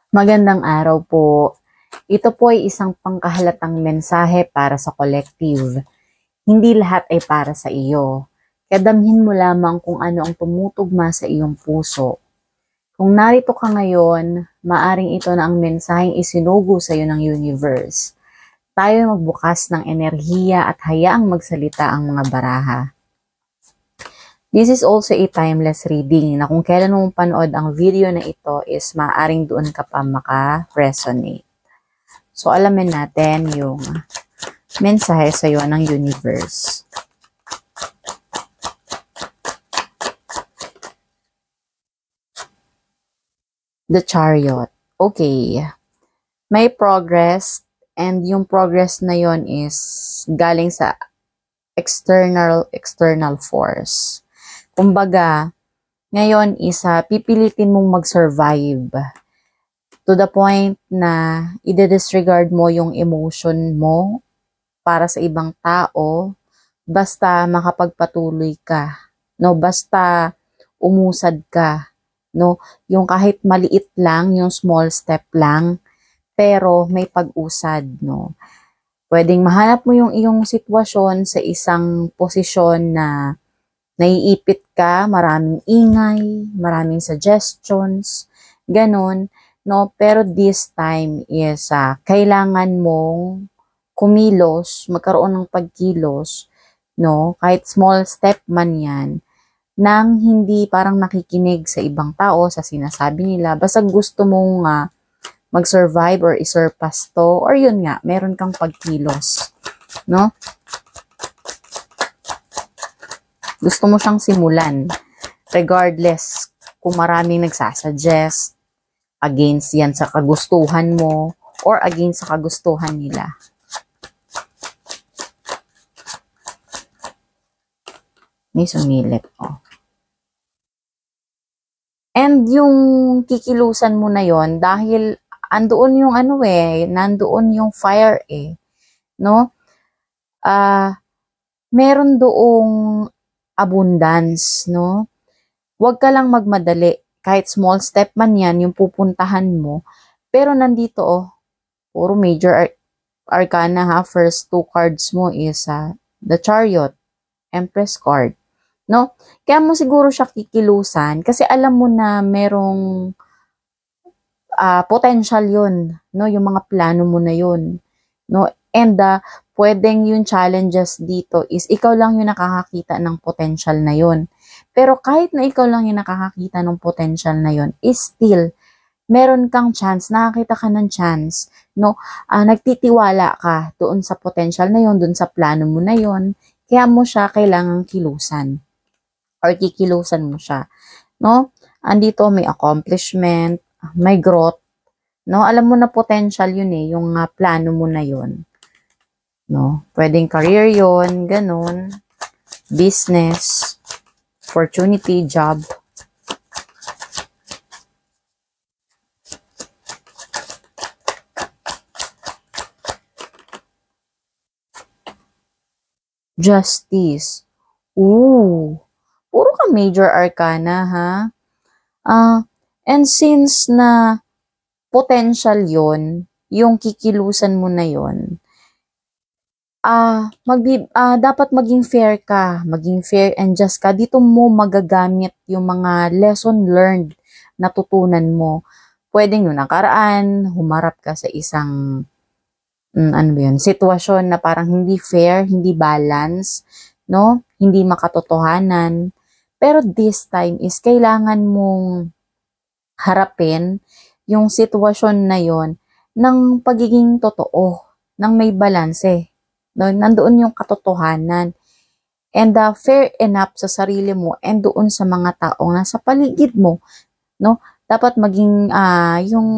Magandang araw po. Ito po ay isang pangkahalatang mensahe para sa collective. Hindi lahat ay para sa iyo. Kadamhin mo lamang kung ano ang tumutugma sa iyong puso. Kung narito ka ngayon, maaring ito na ang mensaheng isinugo sa iyo ng universe. Tayo magbukas ng enerhiya at hayaang magsalita ang mga baraha. This is also a timeless reading na kung kailan mo panood ang video na ito is maaring doon ka pa maka-resonate. So, alamin natin yung mensahe sa iyo ng universe. The Chariot. Okay. May progress and yung progress na yon is galing sa external force. Kumbaga, ngayon is pipilitin mong mag-survive to the point na i-disregard mo yung emotion mo para sa ibang tao basta makapagpatuloy ka, no? Basta umusad ka, no? Yung kahit maliit lang, yung small step lang, pero may pag-usad, no? Pwedeng mahanap mo yung iyong sitwasyon sa isang posisyon na naiipit ka, maraming ingay, maraming suggestions, ganun, no? Pero this time is kailangan mong kumilos, magkaroon ng pagkilos, no? Kahit small step man yan, nang hindi parang nakikinig sa ibang tao, sa sinasabi nila, basta gusto mong mag-survive or isurpass to, or yun nga, meron kang pagkilos, no? Gusto mo siyang simulan, regardless kung maraming nagsasuggest, against yan sa kagustuhan mo, or against sa kagustuhan nila. May sumilip, oh. And yung kikilusan mo na yon dahil andoon yung nandoon yung fire no? Meron doong abundance, no? Huwag ka lang magmadali. Kahit small step man yan, yung pupuntahan mo. Pero nandito, puro major arcana ha. First two cards mo is the Chariot, Empress card, no? Kaya mo siguro siya kikilusan kasi alam mo na merong potential yun, no? Yung mga plano mo na yun, no? And pwedeng yung challenges dito is ikaw lang yung nakakakita ng potential na yun. Pero kahit na ikaw lang yung nakakakita ng potential na yun, is still, meron kang chance, nakakita ka ng chance, no? Nagtitiwala ka doon sa potential na yun, doon sa plano mo na yun, kaya mo siya kailangang kilusan or kikilusan mo siya, no? Andito may accomplishment, may growth, no? Alam mo na potential yun yung plano mo na yun. No? Pwedeng career yon, ganun, business, opportunity, job. Justice. Ooh, puro ka major arcana ha. And since na potential yon, yung kikilusan mo na yon, dapat maging fair ka, maging fair and just ka. Dito mo magagamit yung mga lesson learned na tutunan mo. Pwedeng yung nakaraan, humarap ka sa isang sitwasyon na parang hindi fair, hindi balance, no? Hindi makatotohanan. Pero this time is kailangan mong harapin yung sitwasyon na yon ng pagiging totoo, ng may balanse. No, nandoon yung katotohanan and fair enough sa sarili mo and doon sa mga taong nasa paligid mo, no? Dapat maging yung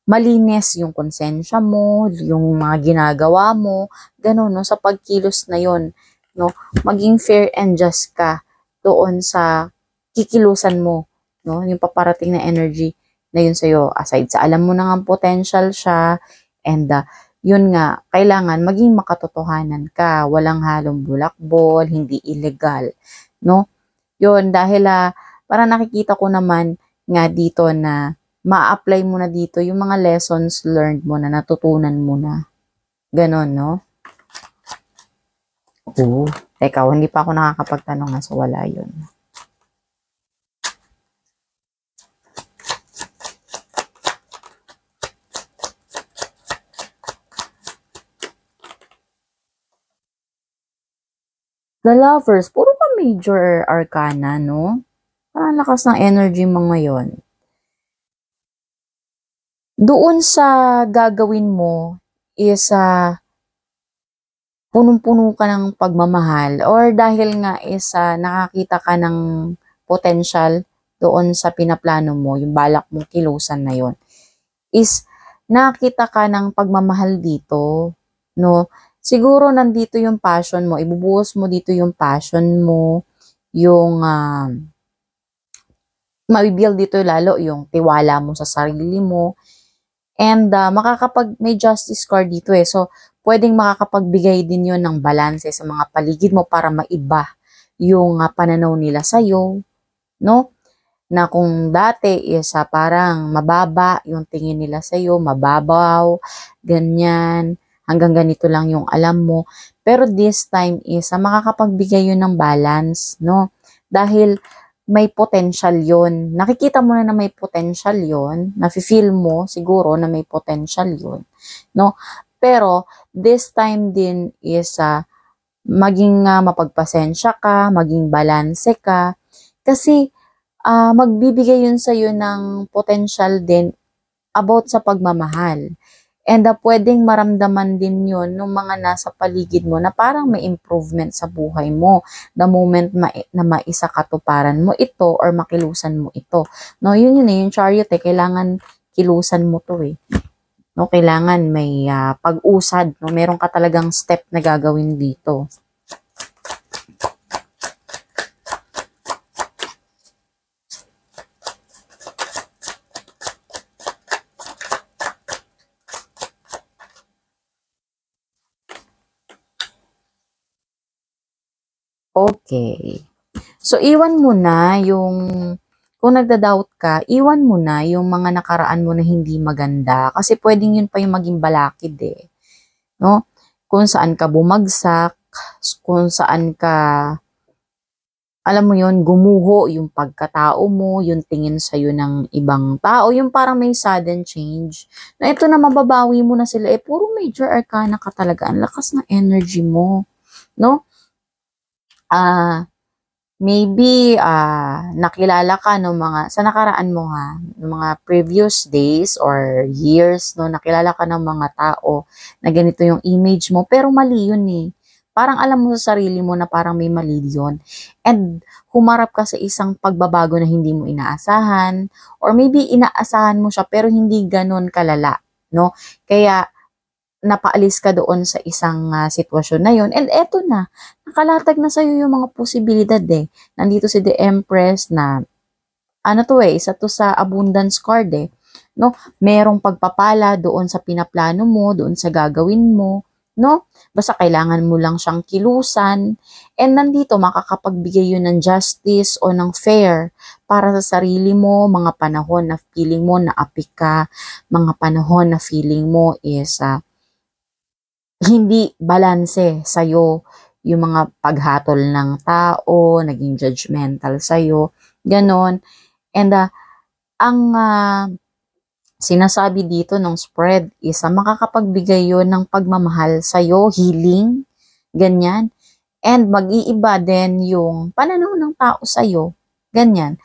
malinis yung konsensya mo, yung mga ginagawa mo, ganun, no? Sa pagkilos na yon, no? Maging fair and just ka doon sa kikilusan mo, no? Yung paparating na energy na yun sa'yo, aside sa alam mo na nga potential siya and yun nga, kailangan maging makatotohanan ka, walang halong bulakbol, hindi illegal, no? Yun, dahil para nakikita ko naman nga dito na ma-apply mo na dito yung mga lessons learned mo na natutunan mo na. Ganon, no? Oo. Teka, hindi pa ako nakakapagtanong nga, so wala yun. The Lovers, puro pa major arcana, no? Parang lakas ng energy mo ngayon. Doon sa gagawin mo is punong-puno ka ng pagmamahal or dahil nga is nakakita ka ng potential doon sa pinaplano mo, yung balak mong kilusan na yon, is nakita ka ng pagmamahal dito, no? Siguro nandito yung passion mo, ibubuhos mo dito yung passion mo, yung mabibuild dito lalo yung tiwala mo sa sarili mo, and may justice card dito eh, so pwedeng makakapagbigay din yun ng balanse sa mga paligid mo para maiba yung pananaw nila sa'yo, no? Na kung dati is parang mababa yung tingin nila sa'yo, mababaw, ganyan, hanggang ganito lang yung alam mo. Pero this time is makakapagbigay yun ng balance, no? Dahil may potential yun. Nakikita mo na may potential yun. Nafe-feel mo siguro na may potential yun, no? Pero this time din is maging mapagpasensya ka, maging balanse ka. Kasi magbibigay yun sa'yo ng potential din about sa pagmamahal. And pwedeng maramdaman din yun ng mga nasa paligid mo na parang may improvement sa buhay mo the moment na maisakatuparan mo ito or makilusan mo ito. No, yun yung chariot eh. Kailangan kilusan mo to eh. No, kailangan may pag-usad. No, meron ka talagang step na gagawin dito. Okay. So, iwan mo na kung nagda-doubt ka, iwan mo na yung mga nakaraan mo na hindi maganda. Kasi pwedeng yun pa yung maging balakid eh. No? Kung saan ka bumagsak, kung saan ka, alam mo yun, gumuho yung pagkatao mo, yung tingin sa'yo ng ibang tao, yung parang may sudden change. Na ito na mababawi mo na sila, puro major arcana ka talaga. Ang lakas ng energy mo. No? Maybe nakilala ka no sa nakaraan mo ng mga previous days or years, no, nakilala ka ng mga tao na ganito yung image mo, pero mali yun eh. Parang alam mo sa sarili mo na parang may mali yun. And humarap ka sa isang pagbabago na hindi mo inaasahan, or maybe inaasahan mo siya pero hindi ganun kalala, no? Kaya napaalis ka doon sa isang sitwasyon na yun. And eto na, nakalatag na sa'yo yung mga posibilidad eh. Nandito si The Empress na, isa to sa abundance card eh. No? Merong pagpapala doon sa pinaplano mo, doon sa gagawin mo. No? Basta kailangan mo lang siyang kilusan. And nandito, makakapagbigay yun ng justice o ng fair para sa sarili mo, mga panahon na feeling mo na apik ka, mga panahon na feeling mo is hindi balanse sa'yo yung mga paghatol ng tao, naging judgmental sa'yo, ganon. And ang sinasabi dito ng spread is makakapagbigay yun ng pagmamahal sa'yo, healing, ganyan. And mag-iiba din yung pananaw ng tao sa'yo, ganyan.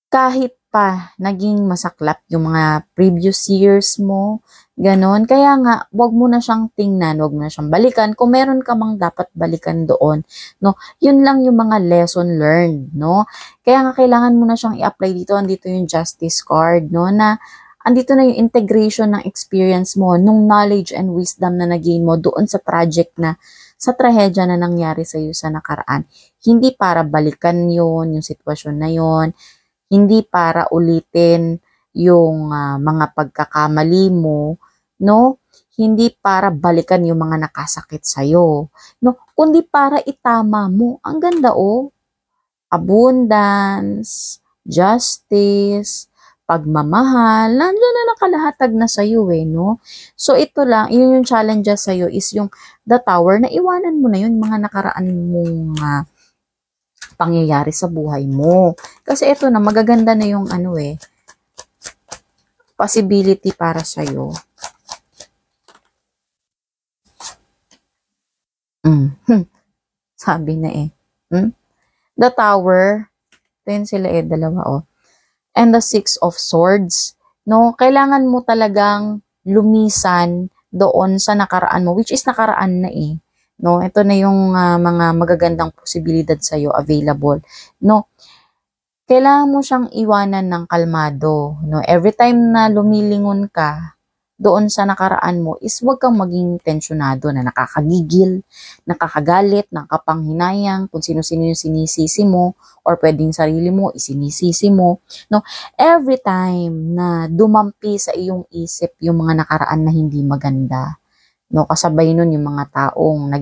Kahit pa naging masaklap yung mga previous years mo, ganon. Kaya nga, wag mo na siyang tingnan, wag mo na siyang balikan. Kung meron ka mang dapat balikan doon, no? Yun lang yung mga lesson learned, no? Kaya nga kailangan mo na siyang i-apply dito. Andito yung justice card, no? Na andito na yung integration ng experience mo, nung knowledge and wisdom na nagain mo doon sa project na, sa trahedya na nangyari sa iyo sa nakaraan. Hindi para balikan yun, yung sitwasyon na yun. Hindi para ulitin yung mga pagkakamali mo, no? Hindi para balikan yung mga nakasakit sa'yo, no? Kundi para itama mo. Ang ganda, oh. Abundance, justice, pagmamahal, nandiyan na nakalahatag na sa'yo eh, no? So, ito lang, yun yung challenge sa'yo is yung the tower, na iwanan mo na yun, mga nakaraan mong pangyayari sa buhay mo. Kasi ito na, magaganda na yung ano eh, possibility para sa'yo. Sabi na eh. The tower, ito yun sila eh, dalawa oh. And the Six of Swords. No, kailangan mo talagang lumisan doon sa nakaraan mo, which is nakaraan na eh. No, ito na yung mga magagandang posibilidad sa iyo available. No, kailangan mo siyang iwanan ng kalmado. No, every time na lumilingon ka doon sa nakaraan mo is huwag kang maging tensyonado na nakakagigil, nakakagalit, nakapanghinayang, kung sino-sino yung sinisisi mo or pwedeng sarili mo, isinisisi mo. No? Every time na dumampi sa iyong isip yung mga nakaraan na hindi maganda, no? Kasabay nun yung mga taong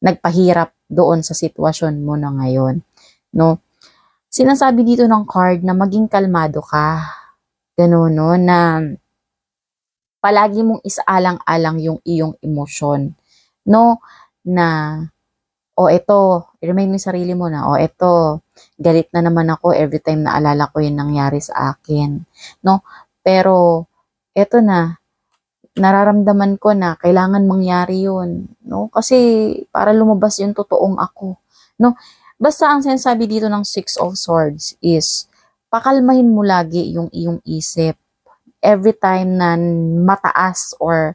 nagpahirap doon sa sitwasyon mo na ngayon. No? Sinasabi dito ng card na maging kalmado ka. Gano'n, no? Na palagi mong isaalang-alang yung iyong emosyon. No? Na, eto, i-remind mo yung sarili mo na, eto, galit na naman ako every time na alala ko yung nangyari sa akin. No? Pero, eto na, nararamdaman ko na kailangan mangyari yun. No? Kasi, para lumabas yung totoong ako. No? Basta ang sinasabi dito ng Six of Swords is, pakalmahin mo lagi yung iyong isip. Every time na mataas or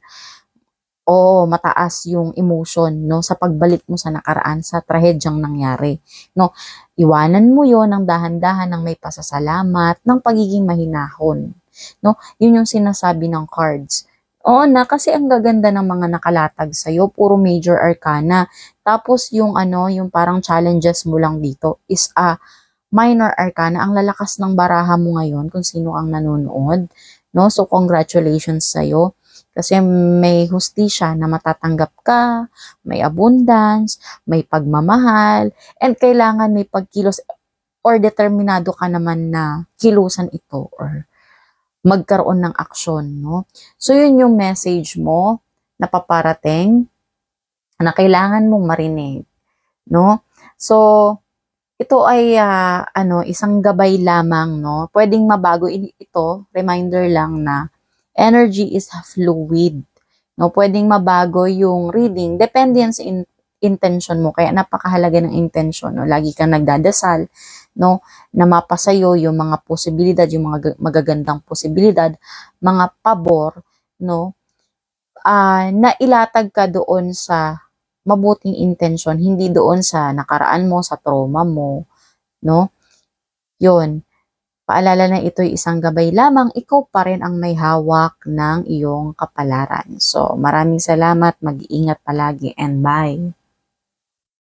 mataas yung emotion no sa pagbalik mo sa nakaraan sa trahedyang nangyari no, iwanan mo yon ng dahan-dahan, ng may pasasalamat, ng pagiging mahinahon no. Yun yung sinasabi ng cards. Na kasi ang gaganda ng mga nakalatag sa iyo, puro major arcana, tapos yung yung parang challenges mo lang dito is minor arcana. Ang lalakas ng baraha mo ngayon kung sino ang nanonood. No? So, congratulations sa'yo. Kasi may hustisya na matatanggap ka, may abundance, may pagmamahal, and kailangan may pagkilos or determinado ka naman na kilusan ito or magkaroon ng aksyon. No? So, yun yung message mo na paparating na kailangan mong marinig. No? So, ito ay isang gabay lamang, no? Pwedeng mabago ito, reminder lang na energy is fluid. No, pwedeng mabago yung reading, depende yan sa intention mo. Kaya napakahalaga ng intention, no? Lagi kang nagdadasal, no? Na mapasayo yung mga posibilidad, yung mga magagandang posibilidad, mga pabor, no? Na ilatag ka doon sa mabuting intention, hindi doon sa nakaraan mo, sa trauma mo, no? Yun. Paalala na ito'y isang gabay lamang, ikaw pa rin ang may hawak ng iyong kapalaran. So, maraming salamat, mag-iingat palagi, and bye!